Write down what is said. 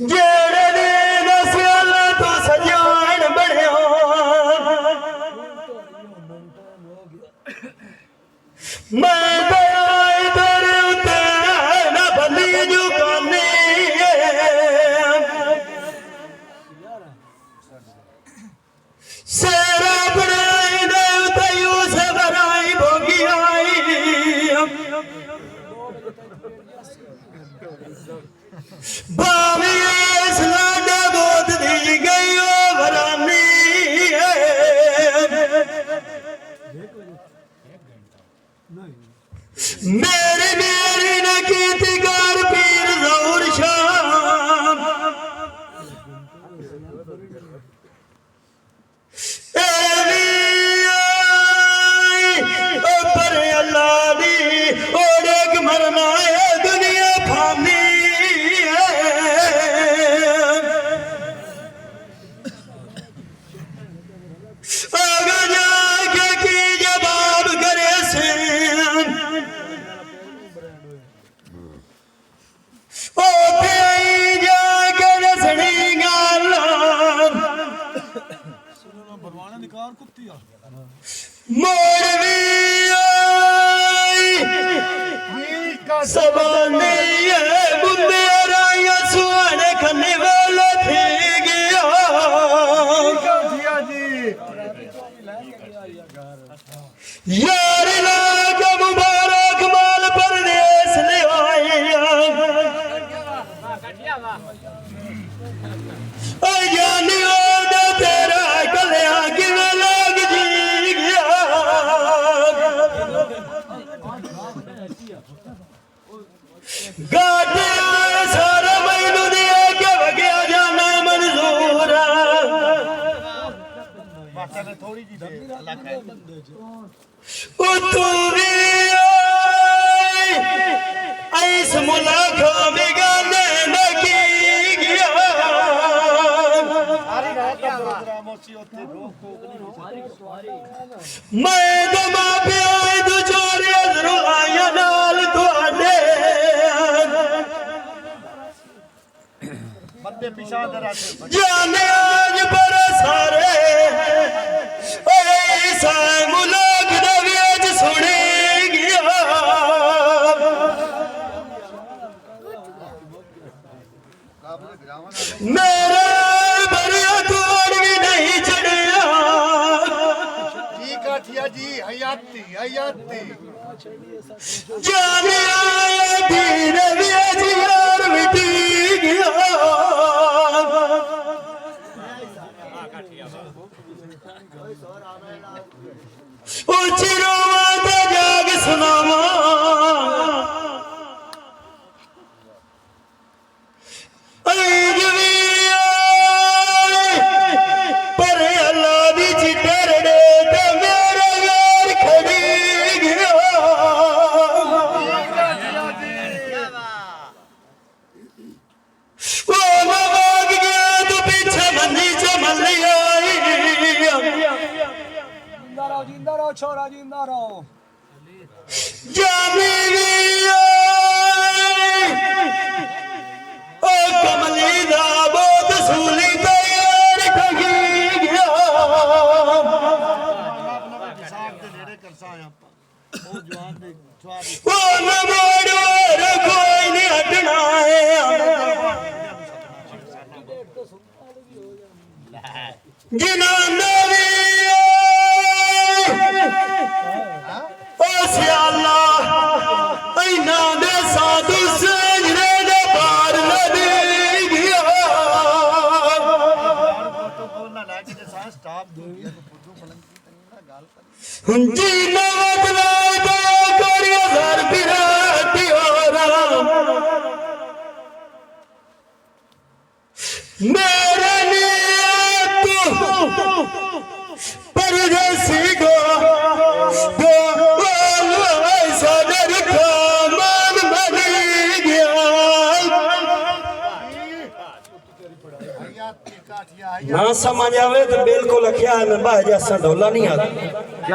جیڑے دین سیالا تو سجان بڑھیا میں گیا ادھر اتنے نہ بندی جو کانی سیرا بڑھائی دے اتیو سے برائی بھوگی آئی بامی اس لاڈے بہت دی گئی ورانی میری نہ کیتی گار پیر زور شام ایوی آئی اوپر اللہ دی اور ایک مرنا ہے دنیا پھانی آگا جا کے کی جواب کرے سین او پھئی جا کے نسڑی گالان موڑوی آئی سبانی ہے بندے رائیاں سوانے کھنے والا تھی گیا یار لاکھ مبارک مال پردیس لے آئیا اے جانی آدھا تیرا کلیا کیویں لگ جی گیا گاٹے آئے سارا مینو دیا کہ وگیا جانا منظور او تو بھی آئی ایس ملاقہ بگانے لگی گیا میں دماغ پہ آئی دو چوری ازرو آیا نال تو آنے جانے آج پر سارے ایسا ملاق دویج سنے گیا میرے بڑیا توڑ بھی نہیں چڑیا جی کاٹھیا جی حیاتی حیاتی جانے آیا دین ویج یار مٹی گیا اچھی روات جاگ سناما ایجوی آئی پر اللہ دی چٹر دے تے میرے یار کھڑی گیا وہ بھاگ گیا تو پیچھے بندی چمل آئی زندہ رہو چھوڑا زندہ رہو جامی بھی آئی او کملی دا بہت سولی تیار کھگی گیا وہ نموڑ اور کوئی نہیں ہٹنا ہے جنان نبی او سیاللہ اینا دے ساتھ سجنے دے بار لدی گیا جی نوات لائے دے کری ازار پیراتی آرام میرے لیے تو پردیسی گو ایسا درکھا من بنی گیا نہ سمجھ آوے تو بالکل خیال میں باہ جیسا ڈھولا نہیں آتا